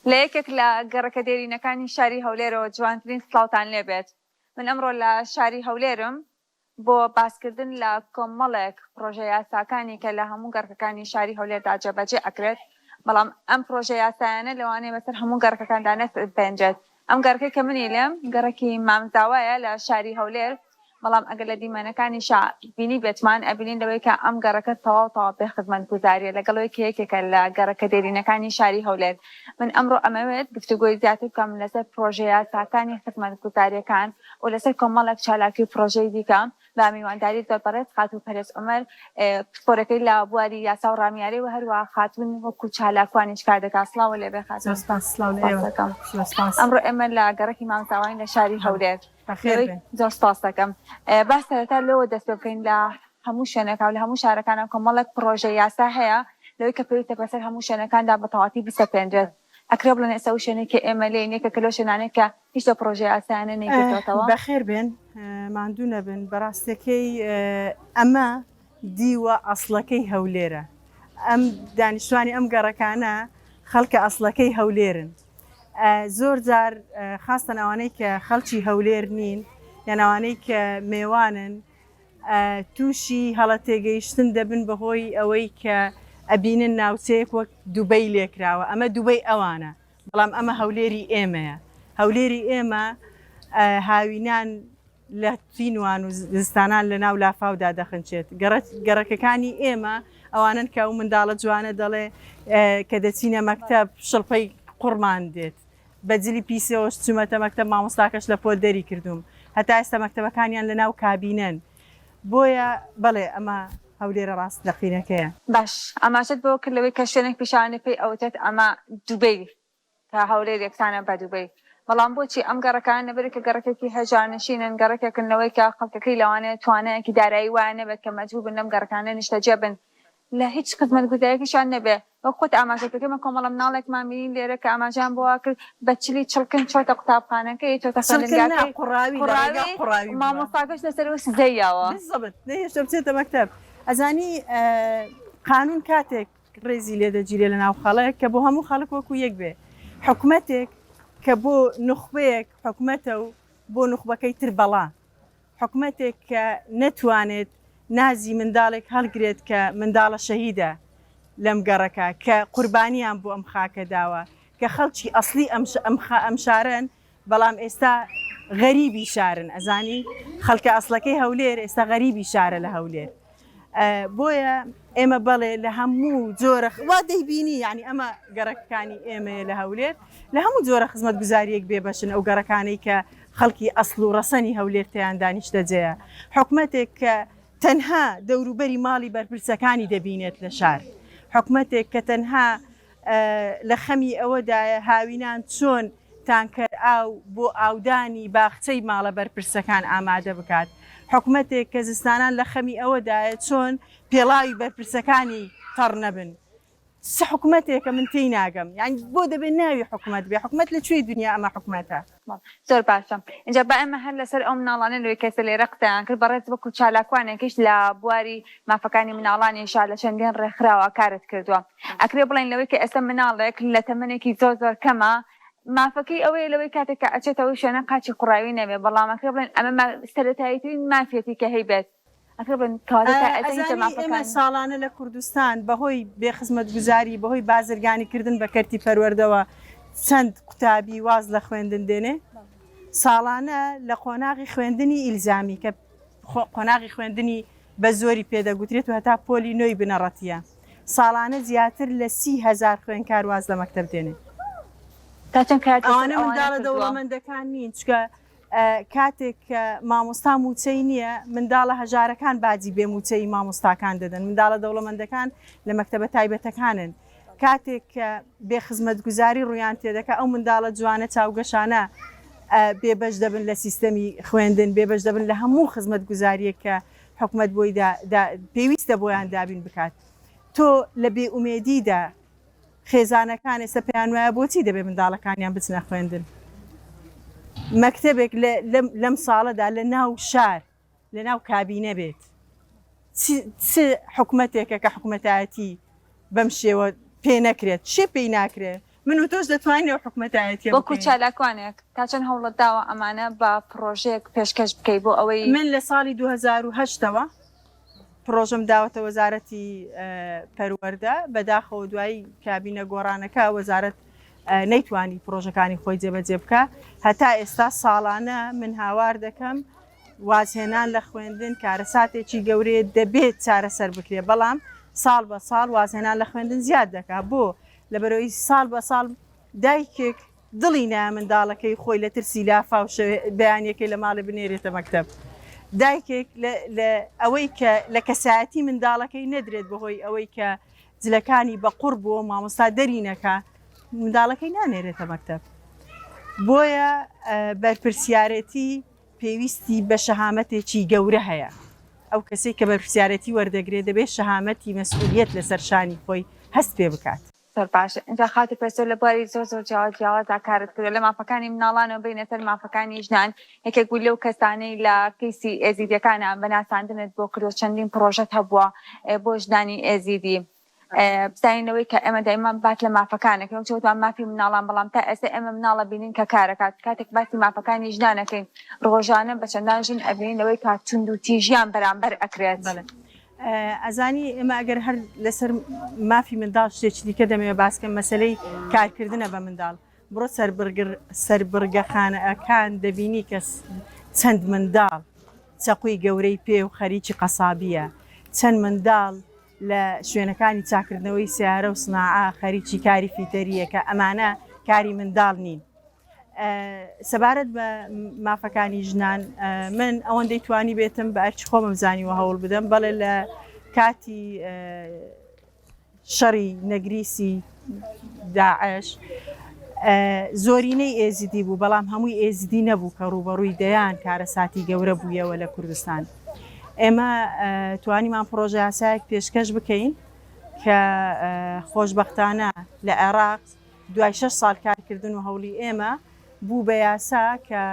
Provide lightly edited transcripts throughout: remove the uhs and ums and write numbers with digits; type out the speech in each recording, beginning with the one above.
لە یەکێک لە گەڕەکە دێرینەکانی شاری هەولێرەوە جوانترین سڵاوتان لێبێت. من ئەمڕۆ لە شاری هەولێرم بۆ باسکردن لە کۆمەڵێک پرۆژە یاساکانی کە لە هەموو گەڕەکەکانی شاری هەولێردا جێبەجێ ئەکرێت، بەڵام ئەم پرۆژە یاسایانە لەوانەیە بەسەر هەموو گەڕەکەکاندا نەسەنجێت. ئەم گەڕەکەی کە منی لێم گەڕێکی مامزاوایە لە شاری هەولێر، بەڵام ئەگەر لە دیمەنەکانی بینی بێتمان ئەبینین لەوەی کە ئەم گەڕەکە تەواو بێ خزمەتگوزاریە لەگەڵەوەی کە یەکێکە لە گەڕەکە دێرینەکانی شاری هەولێر. من ئەمڕۆ ئەمەوێت گفتوگۆی زیاتر بکەم لەسەر پرۆژە یاساکانی خزمەتگوزاریەکان و لەسەر کۆمەڵێک چالاکی و پرۆژەی دیکە بە میوانداری زۆر بەڕێز خاتوو پەرێز عومەر پۆرەکەی لە بواری یاسا و ڕامیاری و هەروە خاتون وەکو چالاکوانیش کار دەکات. سڵاو لێبێ خاتون. ئەمڕۆ ئێمە لە گەڕێکی مامزاوین لە شاری هەولێر. زۆر سپاس دەکەم. با سەرەتا لەوە دەست پێ بکەین لە هەموو شوێنەکە و لە هەموو شارەکانە کۆمەڵێک پرۆژە یاسا هەیە لەوەی کە پێویستە بەسەر هەموو شوێنەکاندا بە تەواوی بسەپێنرێت. ئەکرێ بڵێن ئێستا و شوێنێکی ئێمە لێن یەکێکە لەو شوێنانەیە کە هیچ لە پرۆژە یاسایانە نەیگرتوێتەوە. بەخێر بێن، ماندوو نەبن. بەڕاستەکەی ئەمە دیوە ئەسڵەکەی هەولێرە. ئەم دانیشتوانی ئەم گەڕەکانە خەڵکە ئەسڵەکەی هەولێرن. زۆر جار خاستە ناوانەی کە خەڵکی هەولێر نین یا ناوانەی کە میێوانن تووشی هەڵە تێگەیشتن دەبن بەهۆی ئەوەی کە ئەبینن ناوچەیەک وەک دووبەی لێکراوە. ئەمە دووبەی ئەوانە، بەڵام ئەمە هەولێری ئێمەیە. هەولێری ئێمە هاوینان لە تینوان و زستانان لە ناو لافاودا دەخنچێت. گەڕەکەکانی ئێمە ئەوانن کە ئەو منداڵە جوانە دەڵێ کە دەچینە مەکتەب شڵپەی قوڕمان دێت. بەجلی پیسەوەش چوومەتە مەکتەب، مامۆستاکەش لە پۆل دەری کردوم، هەتا ئێستا مەکتەبەکانیان لە ناو کابینەن. بۆیە بەڵێ ئەمە هەولێرە ڕاست دەقینەکەیە. باش، ئاماژەت بۆ کردلەوەی کە شوێنێک پیشانە پێی ئەوتێت ئەمە دووبەی تا هەولێر یەکسانە بە دووبەی، بەڵام بۆچی ئەم گەڕەکان نەبێت کە گەڕەکێکی هەژارنشینن، گەڕێکێکنەوەی کە خەڵکەکەی لەوانەیە توانایەکی دارایی وایە نەبێت کە مەجبور بن لەم گەڕەکانە نیشتەجێ بن لە هیچ خزمەتگوزاریەکیشان نەبێ. وەک خۆت ئاماژەکەمە کۆمەڵە مناڵێکمان بینین لێرە کە ئاماژیان بۆ کرد بەچلی چڵکن چۆتە قوتابخانەکەی، چۆتە خوێندنگاکەی، قوڕاوی مامۆستاکەش لەسەرەوە سزەیەوە نەهێشتە بچێتە مەکتەب. ئەزانی قانون کاتێک ڕێزی لێ دەگیرێ لە ناو خەڵک کە بۆ هەموو خەڵک وەکو یەک بێ. حکومەتێک کە بۆ نوخبەیەک حکومەتە و بۆ نوخبەکەی تر بەڵا، حکومەتێک کە نەتوانێت نازی منداڵێک هەڵگرێت کە منداڵە شەهیدە لەم گەڕەکە کە قوربانیان بۆ ئەم خاکە داوە، کە خەڵکی ئەسلی ئەم شارن، بەڵام ئێستا غەریبی شارن. ئەزانی خەڵکە ئەسڵەکەی هەولێر ئێستا غەریبی شارە لە هەولێر. بۆیە ئێمە بەڵێ لە هەموو جۆرە وا دەیبینی، یعنی ئەمە گەڕەکانی ئێمەیە لە هەولێر لە هەموو جۆرە خزمەتگوزاریەک بێبەشن ئەو گەڕەکانەی کە خەڵکی ئەسڵ و ڕەسەنی هەولێر تیان دانیشتەجێیە. حکومەتێک کە تەنها دەوروبەری ماڵی بەرپرسەکانی دەبینێت لە شار، حکومەتێک کە تەنها لە خەمی ئەوەدایە هاوینان چۆن تانکەر ئاو بۆ ئاودانی باخچەی ماڵە بەرپرسەکان ئامادە بکات، حکومەتێک کە زستانان لە خەمی ئەوەدایە چۆن پێڵاوی بەرپرسەکانی تەڕ نەبن. سە حکومەتێکە من تێی ناگەم، یعنی بۆ دەبێت ناوی حکومەت بێ. حکومەت لەکوێی دنیا ئەمە حکومەتە؟ زۆر باشە. اینجا با ئێمە هەر لەسەر ئەو مناڵانە لەوەی کەسە لێرە قسەیان کرد بەڕێز وەکو چالاکوانێکیش لە بواری مافەکانی مناڵانیشا لە چەندین ڕێکخراوە کارت کردووە. ئەکرێ بڵێن لەوەی کە ئێستا مناڵێک لە تەمەنێکی زۆر کەمە مافەکەی ئەوەیە لەوەی کاتێک کە ئەچێتەوە شوێنە قاچی قوڕاوی نەبێ، بەڵام ئەکرێ بڵێن ئەمە سەرەتاییترین مافێتی کە هەیبێت. ئێمە ساڵانە لە کوردستان بەهۆی بێخزمەتگوزاری بەهۆی بازرگانیکردن بە کەرتی پەروەردەوە چەند قوتابی واز لە خوێندن دێنێ. ساڵانە لە قۆناغی خوێندنی ئیلزامی کە قۆناغی خوێندنی بە زۆری پێدەگوترێت و هەتا پۆلی نوێی بنەڕەتیە، ساڵانە زیاتر لە 30,000 خوێندکار واز لە مەکتەب دێنێ. ئەوانە منداڵە دەوڵەمەندەکان نین، چکە کاتێک مامۆستا موچەی نییە منداڵە هەژارەکان باجی بێ موچەی مامۆستاکان دەدەن. منداڵە دەوڵەمەندەکان لە مەکتەبە تایبەتەکانن. کاتێک کە بێخزمەتگوزاری ڕویان تێدەکە ئەو منداڵە جوانە چاوگەشانە بێبەش دەبن لە سیستەمی خوێندن، بێبەش دەبن لە هەموو خزمەتگوزاریە کە حکومەت بۆی پێویستە بۆیان دابین بکات. تۆ لە بێئومێدیدا خێزانەکان ئێستا پێیان وایە بۆچی دەبێ منداڵەکانیان بچنە خوێندن. مەکتەبێک لەم ساڵەدا لە ناو شار لە ناو کابینە بێت، حکومەتێکە کە حکومەتایەتی بەم شێوە پێ نەکرێت، شێ پێی ناکرێت. من و تۆش دەتوانین ئەو حکومەتایەتیە وەکو بکەین. چالاکوانێک تا چەند هەوڵت داوە ئەمانە بە پرۆژەیەک پێشکەش بکەی بۆ ئەوەی من لە ساڵی 2008ەوە پرۆژەم داوەتە وەزارەتی پەروەردە بەداخەوە دوای کابینە گۆڕانەکە وەزارەت نەیتوانی پرۆژەکانی خۆی جێبەجێ بکە هەتا ئێستا ساڵانە من هاوار دەکەم وازهێنان لە خوێندن کارەساتێکی گەورەیە دەبێت چارەسەر بکرێ بەڵام ساڵ بە ساڵ وازهێنان لە خوێندن زیاد دەکات بۆ لەبەرەوەی ساڵ بە ساڵ دایکێک دڵی نایە منداڵەکەی خۆی لە ترسی لافاو بەیانەکەی لە ماڵی بنێرێتە مەکتەب دایکێک لە ئەوەی کە لە کەسایەتی منداڵەکەی نەدرێت بەهۆی ئەوەی کە جلەکانی بە قورب بۆ مامۆستا دەرینەکە منداڵەکەی نانێرێتە مەکتەب بۆیە بەرپرسیارەتی پێویستی بە شەهامەتێکی گەورە هەیە ئەو کەسێک کە بەرپرسیارەتی وەردەگرێت دەبێت شەهامەتی مەسئولیت لەسەر شانی خۆی هەست پێ بکات زۆر باشە اینجا خاتی پێسەر لە بواری زۆر جیاوازا کارت کردو لە مافەکانی مناڵانەوە بینێتەر مافەکانی ژنان یەکێک بوو لەو کەسانەی لە کەیسی ئێزیدیەکانە بەناساندنت بۆ کردو چەندین پرۆژەت هەبووە بۆ ژنانی ئێزیدی بزانینەوەی کە ئێمە دایما بات لە مافەکانەکەی چۆتوان مافی مناڵان بەڵام تا ئێستا ئێمە مناڵە بینین کە کارەکات کاتێک باسی مافەکانی ژنانەکەین ڕۆژانە بە چەندان ژن ئەبینەوەی کات تونند و تیژیان بەرامبەر ئەکرێت. ئەزانی ئێمە ئەگەر هەر لەسەر مافی منداڵ شتێکی دیکە دەمەوێت باسکەم مەسلەی کارکردنە بە منداڵ بڕۆ سەربرگەخانەکان دەبینی کە چەند منداڵ چەقوی گەورەی پێ و خەریکی قەسابیە چەند منداڵ لە شوێنەکانی چاکردنەوەی سیارە و سناعا خەریکی کاری فیتەریە کە ئەمانە کاری منداڵ نین. سەبارەت بە مافەکانی ژنان من ئەوەندەی توانی بێتم بە ئەرچی خۆمم زانیوە هەوڵ بدەم بەڵێ لە کاتی شەڕی نەگریسی داعش زۆرینەی ئێزیدی بوو بەڵام هەمووی ئێزیدی نەبوو کە ڕوبەڕووی دەیان کارەساتی گەورە بوویەوە لە کوردستان. ئێمە توانیمان پرۆژە یاسایەک پێشکەش بکەین کە خۆشبەختانە لە عێراق دوای 6 ساڵ کارکردن و هەوڵی ئێمە بوو بە یاسا کە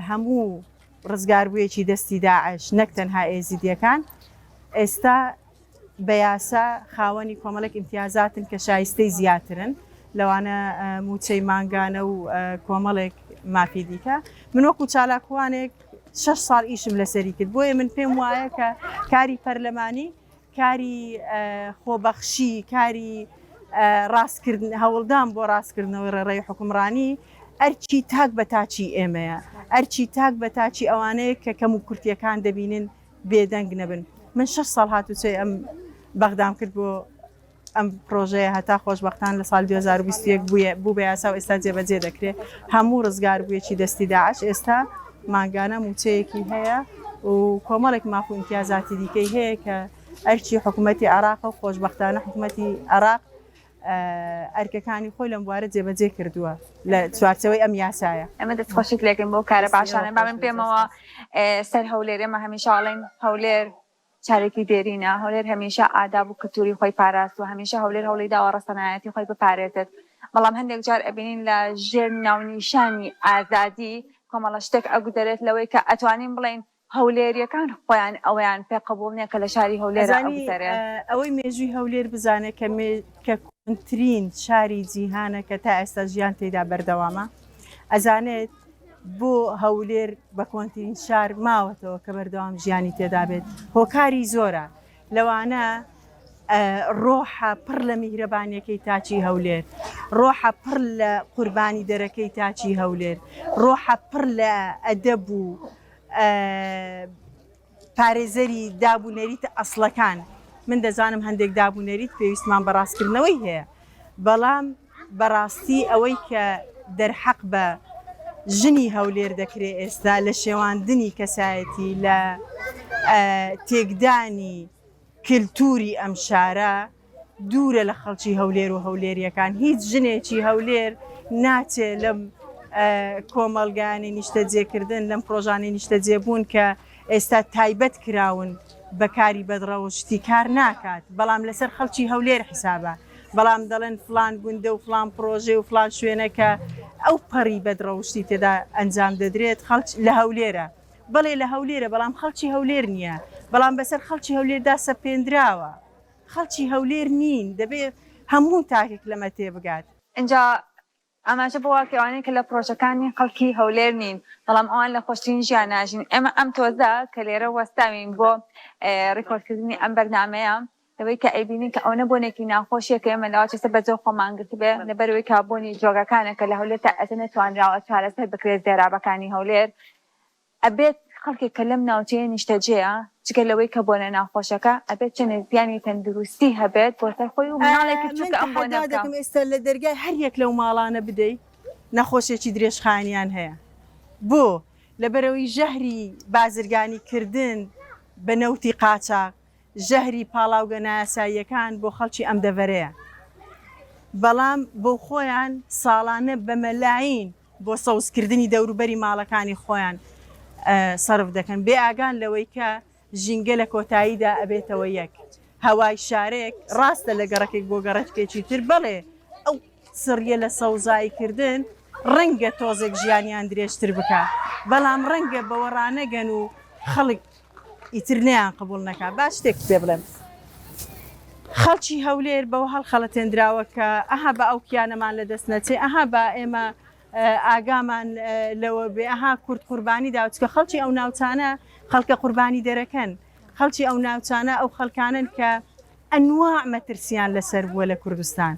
هەموو ڕزگاربوویەکی دەستی داعش نەک تەنها ئێزیدیەکان ئێستا بە یاسا خاوەنی کۆمەڵێک ئیمتیازاتن کە شایستەی زیاترن لەوانە موچەی مانگانە و کۆمەڵێک مافی دیکە من وەکو چالاکوانێک 6 ساڵ ئیشم لەسەری کرد بۆیە من پێم وایە کە کاری پەرلەمانی کاری خۆبەخشی کاری ڕاستکردن هەوڵدان بۆ ڕاستکردنەوەی ڕێڕەی حکومڕانی ئەرچی تاک بە تاچی ئێمەیە ئەرچی تاک بە تاچی ئەوانەیە کە کەم و کورتیەکان دەبینن بێدەنگ نەبن. من 6 ساڵ هاتوچەی ئەم بەغدام کرد بۆ ئەم پرۆژەیە هەتا خۆشبەختان لە ساڵ 2021 بوو بە یاسا و ئێستا جێبەجێ دەکرێت هەموو ڕزگاربوویەکی دەستی داعش ئێستا ماگانە موچەیەکی هەیە و کۆمەڵێک ماف و امتیازاتی دیکەی هەیە کە ئەرچی حکوومەتی عێراق و خۆشبەختانە حکوومەتی عێراق ئەرکەکانی خۆی لەم بوارە جێبەجێ کردووە لە چوارچەوەی ئەم یاسایە. ئەمە دەستخۆشیت لێکن بۆ کارە باشانە با من پێمەوە سەر هەولێرێمە هەمیشاڵین هەولێر چارێکی دێرینە هەولێر هەمیشە ئاداب و کلتوری خۆی پاراست و هەمیشە هەولێر هەوڵی داوە ڕستەنایەتی خۆی بپارێتێت بەڵام هەندێک جار ئەبینین لە ژێر ناونیشانی ئازادی کۆمەڵە شتێک ئەگودەرێت لەوەی کە ئەتوانین بڵین هەولێریەکان خۆیان ئەویان پێ قبول نییە کە لە شاری هەولێرە ئەوەی مێژووی هەولێر بزانێت کە کوونترین شاری جیهانە کە تا ئێستا ژیان تێدا بەردەوامە ئەزانێت بۆ هەولێر بە کۆنترین شار ماوەتەوە کە بەردەوام ژیانی تێدا بێت هۆکاری زۆرە لەوانە ڕۆحە پڕ لە میهرەبانیەکەی تاچی هەولێر ڕۆحە پڕ لە قوربانی دەرەکەی تاچی هەولێر ڕۆحە پڕ لە ئەدەب و پارێزەری دابوونەریتە ئەسڵەکان من دەزانم هەندێک دابوونەریت پێویستمان بەڕاستکردنەوەی هەیە بەڵام بەڕاستی ئەوەی کە دەرحەق بە ژنی هەولێر دەکرێت ئێستا لە شێواندنی کەسایەتی لە تێکدانی کللتوری ئەم شارە دوورە لە خەڵکی هەولێر و هەولێریەکان هیچ ژنێکی هەولێر ناچێت لەم کۆمەلگانی نیشتەجێکردن لەم پرۆژانی نیشتەجێبوون کە ئێستا تایبەت کراون بەکاری بەدڕەوەشتی کار ناکات بەڵام لەسەر خەڵکی هەولێر حیسابە بەڵام دەڵێن فلان گوندە و فلان پرۆژێ و فلان شوێنەکە ئەو پەڕی بەدڕەوشتی تێدا ئەنجام دەدرێت خەڵک لە هەولێرە بەڵێ لە هەولێرە بەڵام خەڵکی هەولێر نییە بەڵام بەسەر خەڵکی هەولێردا سەپێنراوە خەڵکی هەولێر نین دەبێت هەموو تاکێک لەمە تێبگات اینجا ئەماژە بۆ واکەوانەیە کە لە پرۆژەکانی خەڵکی هەولێر نین بەڵام ئەوان لە خۆشترین ژیان ناژین ئێمە ئەم تۆزە کە لێرە وەستاوین بۆ ڕیکۆردکردنی ئەم بەرنامەیە لەوەی کە ئەیبینین کە ئەو نەبوونێکی ناخۆشیە کە ئێمە لەواچەسە بەجێ خۆمانگرت بێ لەبەرەوەی کابوونی جۆگەکانە کە لە هەولێر تا ئەسە نەتوانراوە چارەسەر بکرێت زێرابەکانی هەولێر ئەبێت خەڵکێک کە لەم ناوچەیە نیشتەجێیە جگە لەوەی کە بۆنە ناخۆشەکە ئەبێت چەند زیانی تەندروستی هەبێت بۆ سەر خۆی و مناڵێکی چووکە ئەم بۆنە دەکەم ئێستا لە دەرگای هەر یەک لەو ماڵانە بدەیت نەخۆشێکی درێژخانیان هەیە بۆ لەبەرەوەی ژەهری بازرگانیکردن بە نەوتی قاچاق ژەهری پاڵاوگە نایاساییەکان بۆ خەڵکی ئەم دەڤەرەیە بەڵام بۆ خۆیان ساڵانە بە مەلاین بۆ سەوزکردنی دەوروبەری ماڵەکانی خۆیان سەرف دەکەن بێ ئاگان لەوەی کە ژینگە لە کۆتاییدا ئەبێتەوە یەک هەوای شارێک ڕاستە لە گەڕەکێک بۆ گەڕەکێکی تر بڵێ ئەو سڕیە لە سەوزاییکردن ڕەنگە تۆزێک ژیانیان درێژتر بکە بەڵام ڕەنگە بەوە ڕانەگەن و خەڵک ئیتر نەیان قبول نەکا باش شتێک پێ بڵێم خەڵکی هەولێر بەوە هەڵخەڵەتێنراوە کە ئەها بە ئەو کیانەمان لە دەست نەچێ ئەها بە ئێمە ئاگامان لەوە بێ ئەها کورد قوربانی داوچکە خەڵکی ئەو ناوچانە خەڵکە قوربانی دەرەکەن خەڵکی ئەو ناوچانە ئەو خەڵکانن کە ئەنواع مەترسیان لەسەر بووە لە کوردستان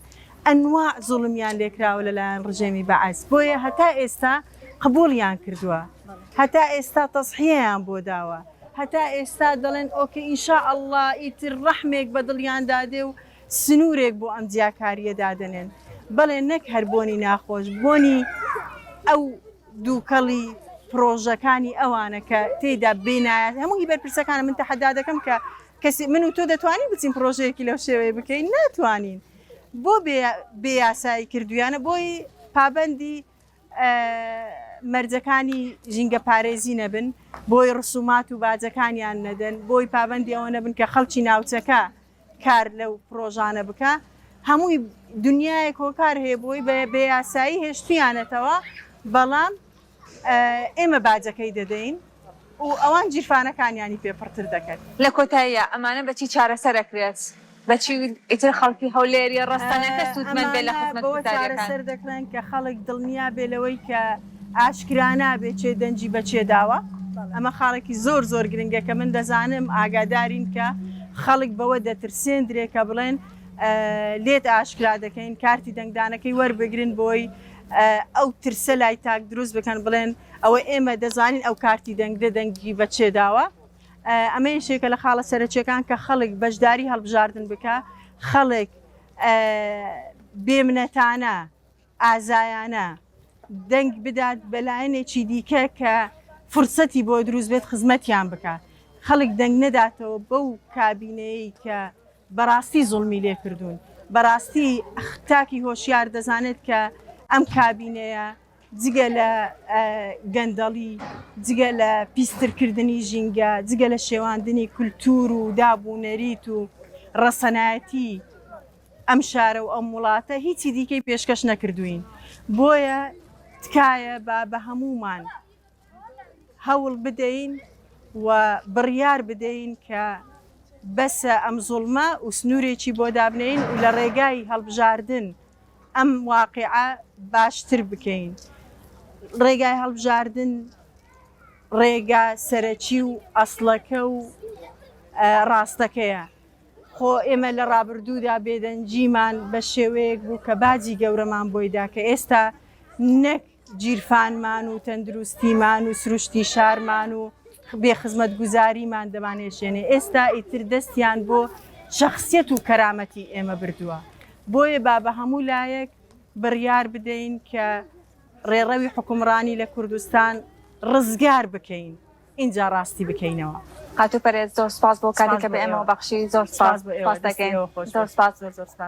ئەنواع زوڵمیان لێکراوە لەلایەن ڕژێمی بەعەز بۆیە هەتا ئێستا قبوڵیان کردووە هەتا ئێستا تەسحیەیان بۆ داوە هەتا ئێستا دەڵێن ئۆکە ئینشا ئەڵڵا ئیتر ڕەحمێک بە دڵیان دادێ و سنوورێک بۆ ئەم جیاکاریە دادنێن بەڵێ نەک هەر بۆنی ناخۆش بۆنی ئەو دووکەڵی پرۆژەکانی ئەوانە کە تێیدا بێنایەت هەموو هی بەرپرسەکانە من تەحەدا دەکەم کە کەسی من و تۆ دەتوانین بچین پرۆژەیەکی لەو شێوەیە بکەین ناتوانین بۆ بێ یاسایی کردویانە بۆی پابەندی مەرجەکانی ژینگە پارێزی نەبن بۆی ڕسومات و باجەکانیان نەدەن بۆی پابەندی ئەوە نەبن کە خەڵکی ناوچەکە کار لەو پرۆژانە بکە هەمووی دنیایەک هۆکار هەیە بۆی بە یاسایی هێشتیانەتەوە بەڵام ئێمە باجەکەی دەدەین و ئەوان جیرفانەکانیانی پێپڕتر دەکەن لە کۆتاییە ئەمانە بەچی چارەسەرەکرێت بەچی ئیتر خەڵکی هەولێریە ڕاستانەکە سوودمەند بێ لە چارەسەر دەکرێن کە خەڵک دڵنیا بێ لەوەی کە ئاشکرا بێ چێ دەنجی بەچێ داوە ئەمە خاڵێکی زۆر زۆر گرنگە کە من دەزانم ئاگادارین کە خەڵک بەوە دەترسێندرێ کە بڵێن لێت ئاشکرا دەکەین کارتی دەنگدانەکەی وەربگرن بۆی ئەو ترسە لای تاک دروست بکەن بڵێن ئەوە ئێمە دەزانین ئەو کارتی دەنگدە دەنگی بەچێ داوە ئەمە شێکە لە خاڵە سەرچیەکان کە خەڵک بەشداری هەڵبژاردن بکە خەڵک بێمنەتانە ئازایانە دەنگ بدات بەلایەنێکی دیکە کە فرسەتی بۆ دروست بێت خزمەتیان بکە خەڵک دەنگ نەداتەوە بەو کابینەیە کە بەڕاستی زوڵمی لێ کردوون بەڕاستی تاکی هۆشیار دەزانێت کە ئەم کابینەیە جگە لە گەندەڵی جگە لە پیسترکردنی ژینگە جگە لە شێواندنی کولتور و دابوونەریت و ڕەسەنایەتی ئەم شارە و ئەم وڵاتە هیچی دیکەی پێشکەش نەکردوین بۆیە تکایە بە هەمومان هەوڵ بدەین و بڕیار بدەین کە بەسە ئەم زوڵمە و سنوورێکی بۆ دابنین و لە ڕێگای هەڵبژاردن ئەم واقعە باشتر بکەین ڕێگای هەڵبژاردن ڕێگا سەرەکی و ئەسڵەکە و ڕاستەکەیە خۆ ئێمە لە ڕابردوودا بێدەنجیمان بە شێوەیەک بوو کە باجی گەورەمان بۆیدا کە ئێستا نەک گیرفانمان و تەندروستیمان و سروشتی شارمان و بێ خزمەت گوزاریمان دەمانێشێنێ ئێستا ئیتر دەستیان بۆ شەخسیەت و کەرامەتی ئێمە بردووە بۆیە بە هەموو لایەک بڕیار بدەین کە ڕێڕەوی حکومڕانی لە کوردستان ڕزگار بکەین اینجا ڕاستی بکەینەوە قاتو پەرێز زۆر سپاس بۆ کاتێککە بە ئێمە بەخشی زۆر سپاس دەکەین زۆر سپاس.